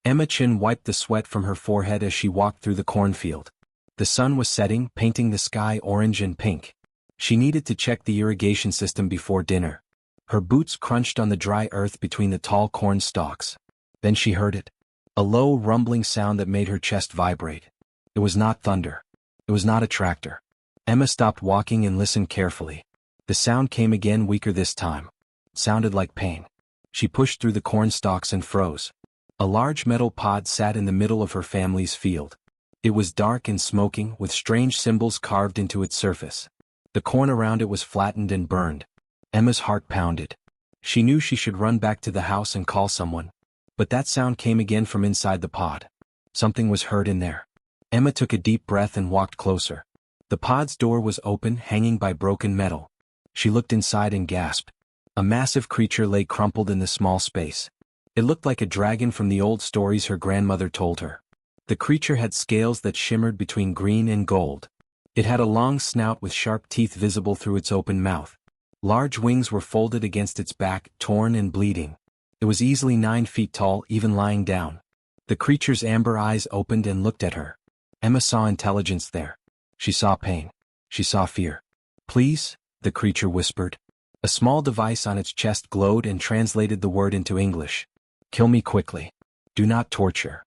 Emma Chin wiped the sweat from her forehead as she walked through the cornfield. The sun was setting, painting the sky orange and pink. She needed to check the irrigation system before dinner. Her boots crunched on the dry earth between the tall corn stalks. Then she heard it. A low, rumbling sound that made her chest vibrate. It was not thunder. It was not a tractor. Emma stopped walking and listened carefully. The sound came again, weaker this time. It sounded like pain. She pushed through the corn stalks and froze. A large metal pod sat in the middle of her family's field. It was dark and smoking, with strange symbols carved into its surface. The corn around it was flattened and burned. Emma's heart pounded. She knew she should run back to the house and call someone. But that sound came again from inside the pod. Something was heard in there. Emma took a deep breath and walked closer. The pod's door was open, hanging by broken metal. She looked inside and gasped. A massive creature lay crumpled in the small space. It looked like a dragon from the old stories her grandmother told her. The creature had scales that shimmered between green and gold. It had a long snout with sharp teeth visible through its open mouth. Large wings were folded against its back, torn and bleeding. It was easily 9 feet tall, even lying down. The creature's amber eyes opened and looked at her. Emma saw intelligence there. She saw pain. She saw fear. "Please," the creature whispered. A small device on its chest glowed and translated the word into English. "Kill me quickly. Do not torture."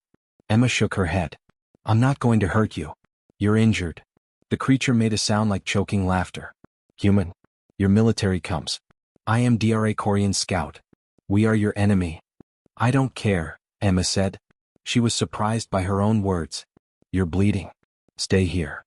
Emma shook her head. "I'm not going to hurt you. You're injured." The creature made a sound like choking laughter. "Human, your military comes. I am DRA Korean Scout. We are your enemy." "I don't care," Emma said. She was surprised by her own words. "You're bleeding. Stay here."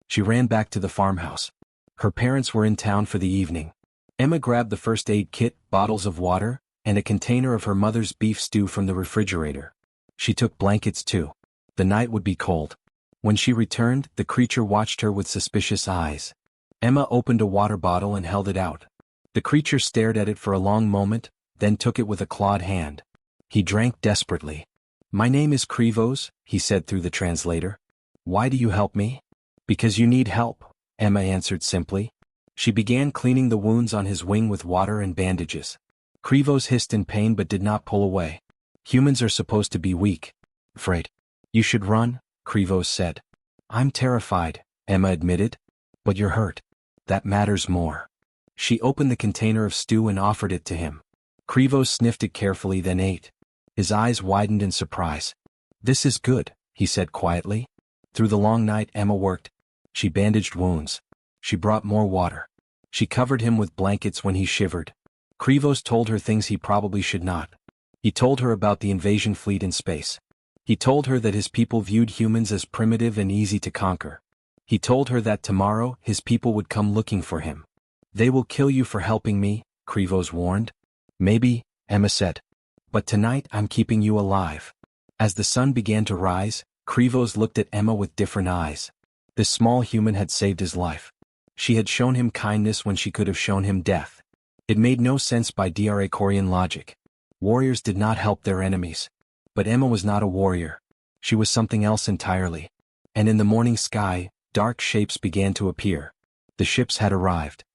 She ran back to the farmhouse. Her parents were in town for the evening. Emma grabbed the first aid kit, bottles of water, and a container of her mother's beef stew from the refrigerator. She took blankets too. The night would be cold. When she returned, the creature watched her with suspicious eyes. Emma opened a water bottle and held it out. The creature stared at it for a long moment, then took it with a clawed hand. He drank desperately. "My name is Krivos," he said through the translator. "Why do you help me?" "Because you need help," Emma answered simply. She began cleaning the wounds on his wing with water and bandages. Krivos hissed in pain but did not pull away. "Humans are supposed to be weak. Afraid. You should run," Krivos said. "I'm terrified," Emma admitted. "But you're hurt. That matters more." She opened the container of stew and offered it to him. Krivos sniffed it carefully, then ate. His eyes widened in surprise. "This is good," he said quietly. Through the long night Emma worked. She bandaged wounds. She brought more water. She covered him with blankets when he shivered. Krivos told her things he probably should not. He told her about the invasion fleet in space. He told her that his people viewed humans as primitive and easy to conquer. He told her that tomorrow his people would come looking for him. "They will kill you for helping me," Krivos warned. "Maybe," Emma said. "But tonight I'm keeping you alive." As the sun began to rise, Krivos looked at Emma with different eyes. This small human had saved his life. She had shown him kindness when she could have shown him death. It made no sense by DRA Korean logic. Warriors did not help their enemies. But Emma was not a warrior. She was something else entirely. And in the morning sky, dark shapes began to appear. The ships had arrived.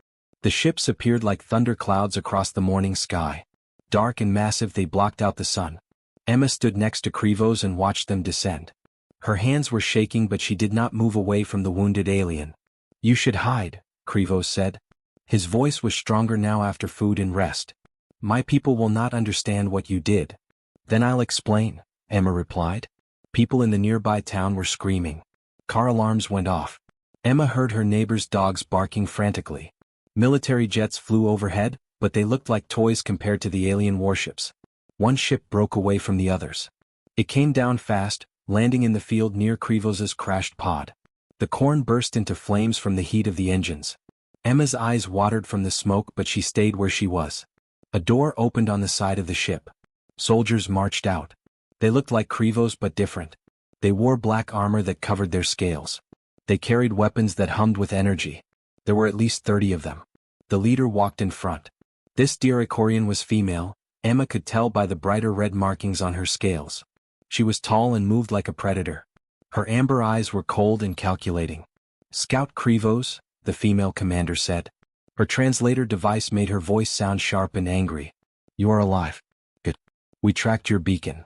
The ships appeared like thunder clouds across the morning sky. Dark and massive, they blocked out the sun. Emma stood next to Krivos and watched them descend. Her hands were shaking but she did not move away from the wounded alien. "You should hide," Krivos said. His voice was stronger now after food and rest. "My people will not understand what you did." "Then I'll explain," Emma replied. People in the nearby town were screaming. Car alarms went off. Emma heard her neighbors' dogs barking frantically. Military jets flew overhead, but they looked like toys compared to the alien warships. One ship broke away from the others. It came down fast, landing in the field near Krivos's crashed pod. The corn burst into flames from the heat of the engines. Emma's eyes watered from the smoke but she stayed where she was. A door opened on the side of the ship. Soldiers marched out. They looked like Krivos but different. They wore black armor that covered their scales. They carried weapons that hummed with energy. There were at least 30 of them. The leader walked in front. This Diarachorian was female, Emma could tell by the brighter red markings on her scales. She was tall and moved like a predator. Her amber eyes were cold and calculating. "Scout Krivos," the female commander said. Her translator device made her voice sound sharp and angry. "You are alive. Good. We tracked your beacon.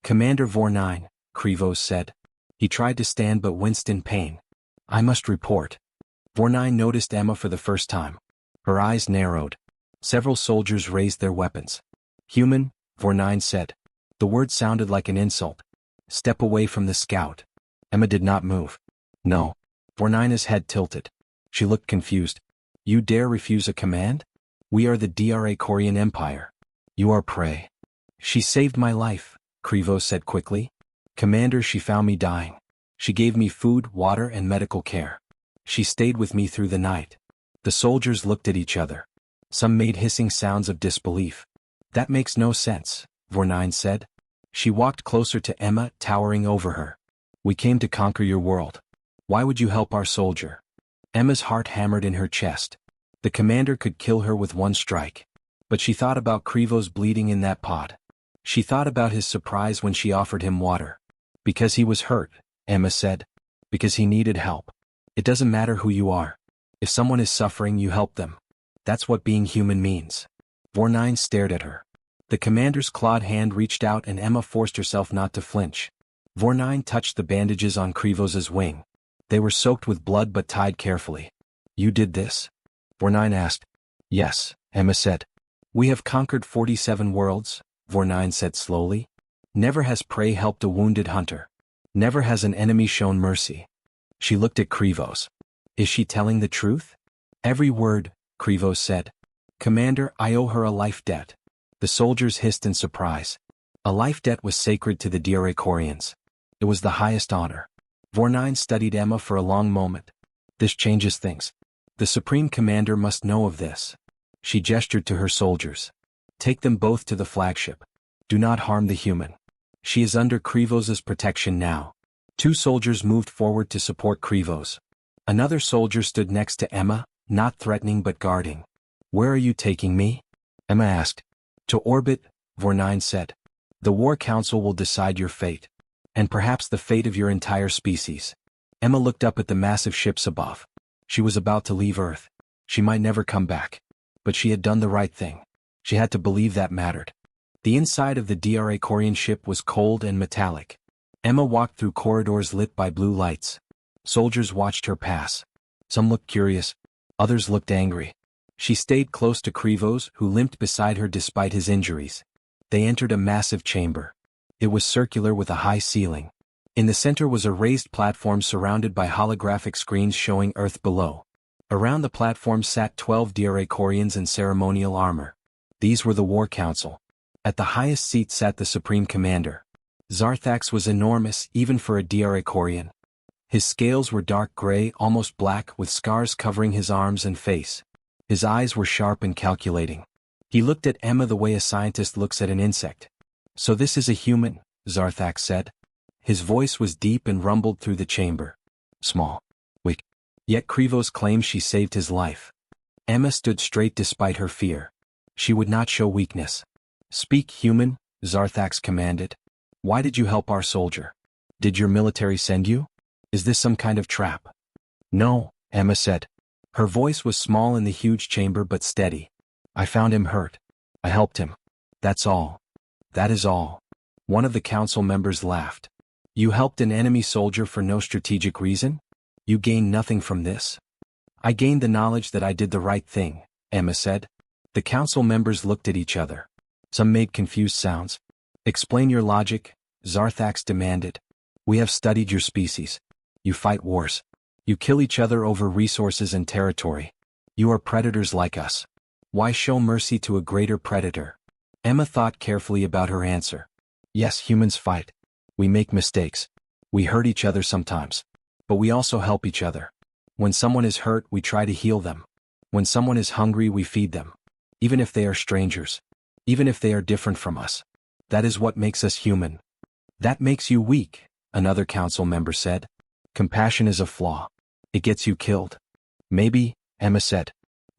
Commander Vor9, Krivos said. He tried to stand but winced in pain. I must report. Vor9 noticed Emma for the first time. Her eyes narrowed. Several soldiers raised their weapons. Human, Vor9 said. The word sounded like an insult. Step away from the scout. Emma did not move. No. Vor9's head tilted. She looked confused. You dare refuse a command? We are the DRA Korean Empire. You are prey. She saved my life, Krivos said quickly. Commander, she found me dying. She gave me food, water, and medical care. She stayed with me through the night. The soldiers looked at each other. Some made hissing sounds of disbelief. That makes no sense, Vor9 said. She walked closer to Emma, towering over her. We came to conquer your world. Why would you help our soldier? Emma's heart hammered in her chest. The commander could kill her with one strike. But she thought about Krivos bleeding in that pod. She thought about his surprise when she offered him water. Because he was hurt, Emma said. Because he needed help. It doesn't matter who you are. If someone is suffering, you help them. That's what being human means. Vor9 stared at her. The commander's clawed hand reached out and Emma forced herself not to flinch. Vor9 touched the bandages on Krivos's wing. They were soaked with blood but tied carefully. You did this? Vor9 asked. Yes, Emma said. We have conquered 47 worlds, Vor9 said slowly. Never has prey helped a wounded hunter. Never has an enemy shown mercy. She looked at Krivos. Is she telling the truth? Every word, Krivos said. Commander, I owe her a life debt. The soldiers hissed in surprise. A life debt was sacred to the DRA Koreans. It was the highest honor. Vor9 studied Emma for a long moment. This changes things. The Supreme Commander must know of this. She gestured to her soldiers. Take them both to the flagship. Do not harm the human. She is under Krivos's protection now. 2 soldiers moved forward to support Krivos. Another soldier stood next to Emma, not threatening but guarding. Where are you taking me? Emma asked. To orbit, Vor9 said. The War Council will decide your fate. And perhaps the fate of your entire species. Emma looked up at the massive ships above. She was about to leave Earth. She might never come back. But she had done the right thing. She had to believe that mattered. The inside of the DRA Korean ship was cold and metallic. Emma walked through corridors lit by blue lights. Soldiers watched her pass. Some looked curious. Others looked angry. She stayed close to Krivos, who limped beside her despite his injuries. They entered a massive chamber. It was circular with a high ceiling. In the center was a raised platform surrounded by holographic screens showing Earth below. Around the platform sat 12 DRA Koreans in ceremonial armor. These were the War Council. At the highest seat sat the Supreme Commander. Zarthax was enormous, even for a DRA Korean. His scales were dark gray, almost black, with scars covering his arms and face. His eyes were sharp and calculating. He looked at Emma the way a scientist looks at an insect. So this is a human, Zarthax said. His voice was deep and rumbled through the chamber. Small. Weak. Yet Krivos claimed she saved his life. Emma stood straight despite her fear. She would not show weakness. Speak, human, Zarthax commanded. Why did you help our soldier? Did your military send you? Is this some kind of trap? No, Emma said. Her voice was small in the huge chamber but steady. I found him hurt. I helped him. That's all. That is all. One of the council members laughed. You helped an enemy soldier for no strategic reason? You gained nothing from this? I gained the knowledge that I did the right thing, Emma said. The council members looked at each other. Some made confused sounds. Explain your logic, Zarthax demanded. We have studied your species. You fight wars. You kill each other over resources and territory. You are predators like us. Why show mercy to a greater predator? Emma thought carefully about her answer. Yes, humans fight. We make mistakes. We hurt each other sometimes. But we also help each other. When someone is hurt, we try to heal them. When someone is hungry, we feed them. Even if they are strangers. Even if they are different from us. That is what makes us human. That makes you weak, another council member said. Compassion is a flaw. It gets you killed. Maybe, Emma said.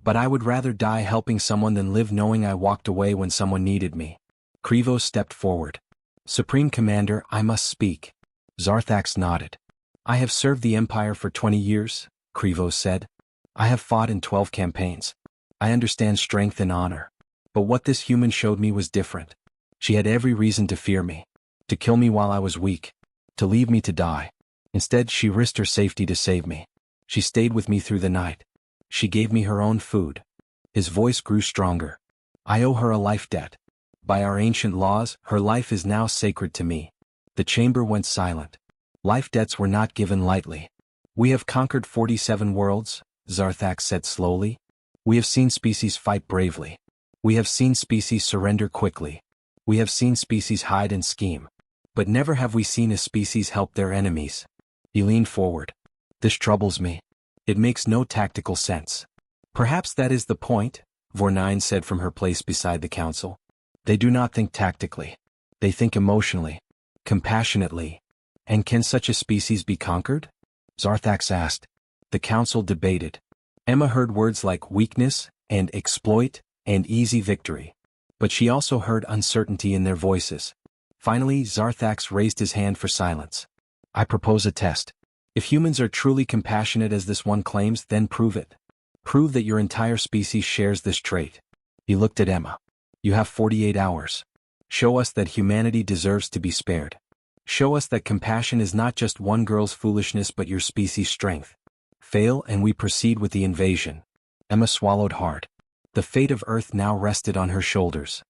But I would rather die helping someone than live knowing I walked away when someone needed me. Krivos stepped forward. Supreme Commander, I must speak. Zarthax nodded. I have served the Empire for 20 years, Krivos said. I have fought in 12 campaigns. I understand strength and honor. But what this human showed me was different. She had every reason to fear me. To kill me while I was weak. To leave me to die. Instead, she risked her safety to save me. She stayed with me through the night. She gave me her own food. His voice grew stronger. I owe her a life debt. By our ancient laws, her life is now sacred to me. The chamber went silent. Life debts were not given lightly. We have conquered 47 worlds, Zarthax said slowly. We have seen species fight bravely. We have seen species surrender quickly. We have seen species hide and scheme. But never have we seen a species help their enemies. He leaned forward. This troubles me. It makes no tactical sense. Perhaps that is the point, Vornine said from her place beside the council. They do not think tactically. They think emotionally, compassionately. And can such a species be conquered? Zarthax asked. The council debated. Emma heard words like weakness, and exploit, and easy victory. But she also heard uncertainty in their voices. Finally, Zarthax raised his hand for silence. I propose a test. If humans are truly compassionate as this one claims, then prove it. Prove that your entire species shares this trait. He looked at Emma. You have 48 hours. Show us that humanity deserves to be spared. Show us that compassion is not just one girl's foolishness but your species' strength. Fail and we proceed with the invasion. Emma swallowed hard. The fate of Earth now rested on her shoulders.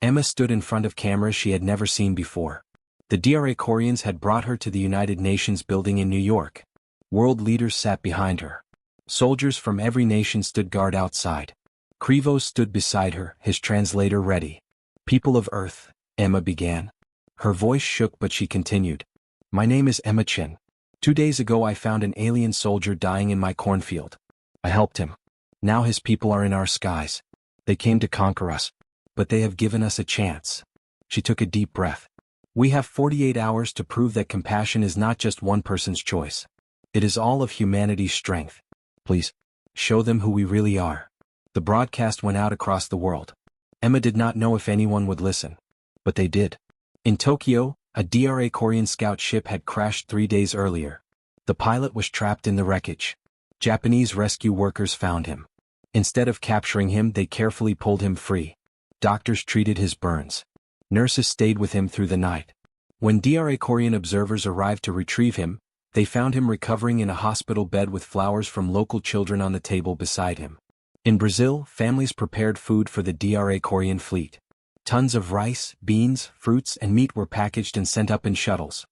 Emma stood in front of cameras she had never seen before. The DRA Corians had brought her to the United Nations building in New York. World leaders sat behind her. Soldiers from every nation stood guard outside. Krivos stood beside her, his translator ready. People of Earth, Emma began. Her voice shook but she continued. My name is Emma Chin. 2 days ago I found an alien soldier dying in my cornfield. I helped him. Now his people are in our skies. They came to conquer us. But they have given us a chance. She took a deep breath. We have 48 hours to prove that compassion is not just one person's choice. It is all of humanity's strength. Please, show them who we really are. The broadcast went out across the world. Emma did not know if anyone would listen. But they did. In Tokyo, a DRA Korean scout ship had crashed 3 days earlier. The pilot was trapped in the wreckage. Japanese rescue workers found him. Instead of capturing him, they carefully pulled him free. Doctors treated his burns. Nurses stayed with him through the night. When DRA Korean observers arrived to retrieve him, they found him recovering in a hospital bed with flowers from local children on the table beside him. In Brazil, families prepared food for the DRA Korean fleet. Tons of rice, beans, fruits, and meat were packaged and sent up in shuttles.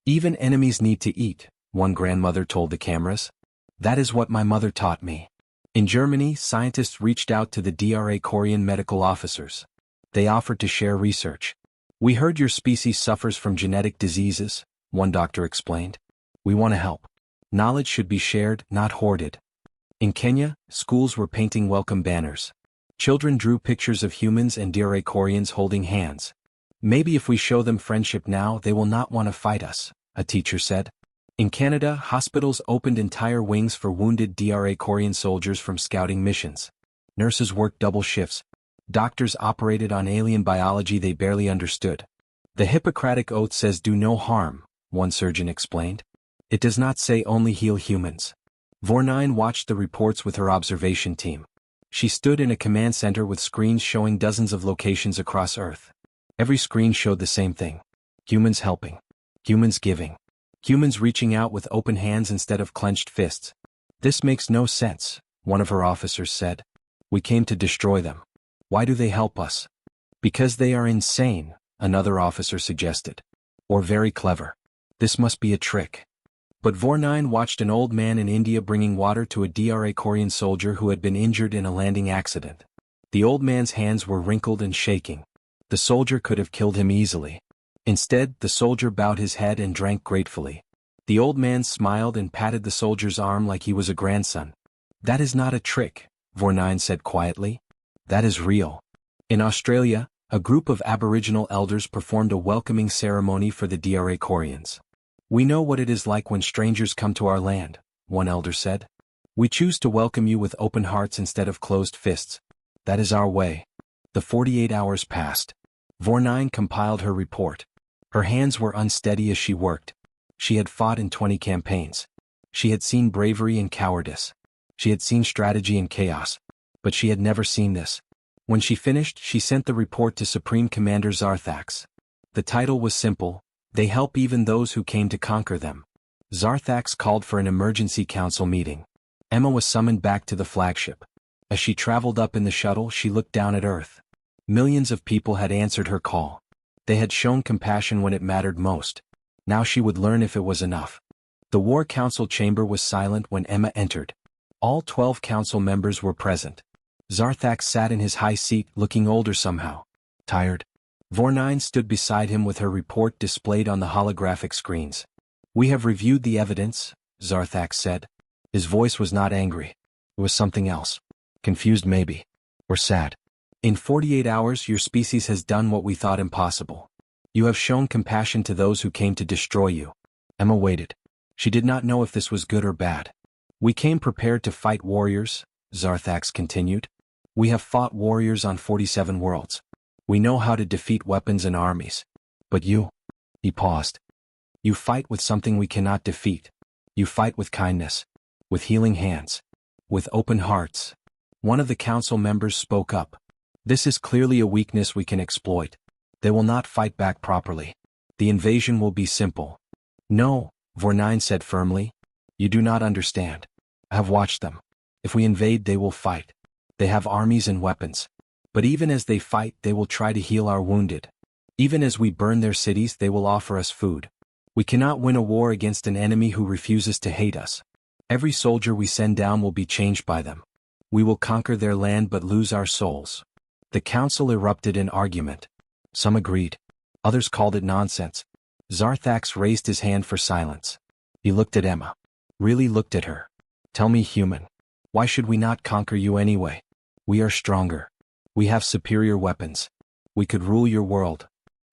Even enemies need to eat, one grandmother told the cameras. That is what my mother taught me. In Germany, scientists reached out to the DRA Korean medical officers. They offered to share research. We heard your species suffers from genetic diseases, one doctor explained. We want to help. Knowledge should be shared, not hoarded. In Kenya, schools were painting welcome banners. Children drew pictures of humans and DRA Koreans holding hands. Maybe if we show them friendship now, they will not want to fight us, a teacher said. In Canada, hospitals opened entire wings for wounded DRA Korean soldiers from scouting missions. Nurses worked double shifts. Doctors operated on alien biology they barely understood. The Hippocratic Oath says do no harm, one surgeon explained. It does not say only heal humans. Vornine watched the reports with her observation team. She stood in a command center with screens showing dozens of locations across Earth. Every screen showed the same thing. Humans helping. Humans giving. Humans reaching out with open hands instead of clenched fists. This makes no sense, one of her officers said. We came to destroy them. Why do they help us? Because they are insane, another officer suggested. Or very clever. This must be a trick. But Vornine watched an old man in India bringing water to a DRA Korean soldier who had been injured in a landing accident. The old man's hands were wrinkled and shaking. The soldier could have killed him easily. Instead, the soldier bowed his head and drank gratefully. The old man smiled and patted the soldier's arm like he was a grandson. That is not a trick, Vornine said quietly. That is real. In Australia, a group of Aboriginal elders performed a welcoming ceremony for the DRA Koreans. We know what it is like when strangers come to our land, one elder said. We choose to welcome you with open hearts instead of closed fists. That is our way. The 48 hours passed. Vornine compiled her report. Her hands were unsteady as she worked. She had fought in 20 campaigns. She had seen bravery and cowardice. She had seen strategy and chaos. But she had never seen this. When she finished, she sent the report to Supreme Commander Zarthax. The title was simple, They help even those who came to conquer them. Zarthax called for an emergency council meeting. Emma was summoned back to the flagship. As she traveled up in the shuttle, she looked down at Earth. Millions of people had answered her call. They had shown compassion when it mattered most. Now she would learn if it was enough. The War Council chamber was silent when Emma entered. All 12 council members were present. Zarthax sat in his high seat, looking older somehow. Tired. Vornine stood beside him with her report displayed on the holographic screens. "We have reviewed the evidence," Zarthax said. His voice was not angry. It was something else. Confused maybe. Or sad. "In 48 hours your species has done what we thought impossible. You have shown compassion to those who came to destroy you." Emma waited. She did not know if this was good or bad. "We came prepared to fight warriors," Zarthax continued. "We have fought warriors on 47 worlds. We know how to defeat weapons and armies. But you..." He paused. "You fight with something we cannot defeat. You fight with kindness. With healing hands. With open hearts." One of the council members spoke up. "This is clearly a weakness we can exploit. They will not fight back properly. The invasion will be simple." "No," Vornine said firmly. "You do not understand. I have watched them. If we invade, they will fight. They have armies and weapons. But even as they fight, they will try to heal our wounded. Even as we burn their cities, they will offer us food. We cannot win a war against an enemy who refuses to hate us. Every soldier we send down will be changed by them. We will conquer their land but lose our souls." The council erupted in argument. Some agreed. Others called it nonsense. Zarthax raised his hand for silence. He looked at Emma. Really looked at her. "Tell me, human. Why should we not conquer you anyway? We are stronger. We have superior weapons. We could rule your world."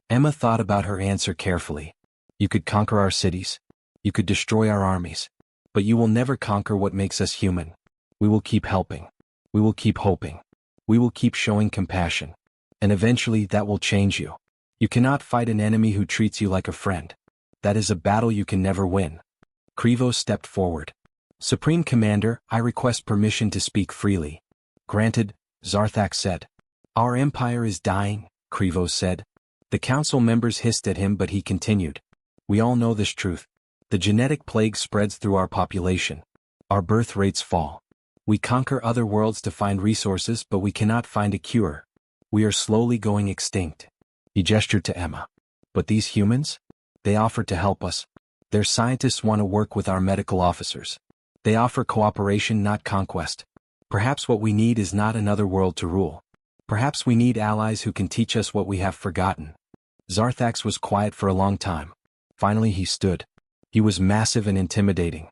Emma thought about her answer carefully. "You could conquer our cities. You could destroy our armies. But you will never conquer what makes us human. We will keep helping. We will keep hoping. We will keep showing compassion. And eventually that will change you. You cannot fight an enemy who treats you like a friend. That is a battle you can never win." Krivos stepped forward. "Supreme Commander, I request permission to speak freely." "Granted," Zarthax said. "Our empire is dying," Krivos said. The council members hissed at him, but he continued. "We all know this truth. The genetic plague spreads through our population. Our birth rates fall. We conquer other worlds to find resources, but we cannot find a cure. We are slowly going extinct." He gestured to Emma. "But these humans? They offer to help us. Their scientists want to work with our medical officers. They offer cooperation, not conquest. Perhaps what we need is not another world to rule. Perhaps we need allies who can teach us what we have forgotten." Zarthax was quiet for a long time. Finally he stood. He was massive and intimidating.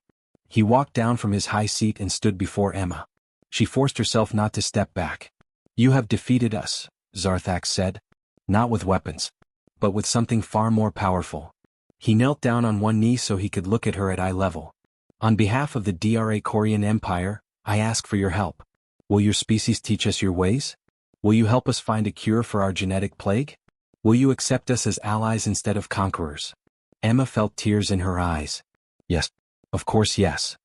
He walked down from his high seat and stood before Emma. She forced herself not to step back. "You have defeated us," Zarthax said. "Not with weapons. But with something far more powerful." He knelt down on one knee so he could look at her at eye level. "On behalf of the DRA Korean Empire, I ask for your help. Will your species teach us your ways? Will you help us find a cure for our genetic plague? Will you accept us as allies instead of conquerors?" Emma felt tears in her eyes. "Yes. Of course yes."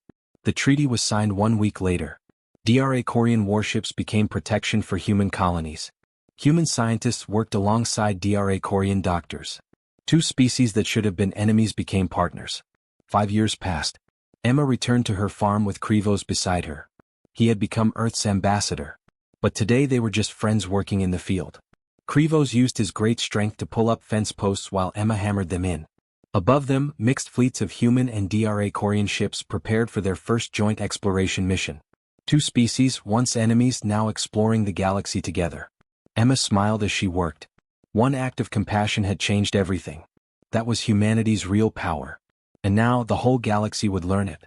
The treaty was signed 1 week later. DRA Korean warships became protection for human colonies. Human scientists worked alongside DRA Korean doctors. 2 species that should have been enemies became partners. 5 years passed. Emma returned to her farm with Krivos beside her. He had become Earth's ambassador. But today they were just friends working in the field. Krivos used his great strength to pull up fence posts while Emma hammered them in. Above them, mixed fleets of human and DRA Korean ships prepared for their first joint exploration mission. 2 species, once enemies, now exploring the galaxy together. Emma smiled as she worked. One act of compassion had changed everything. That was humanity's real power. And now the whole galaxy would learn it.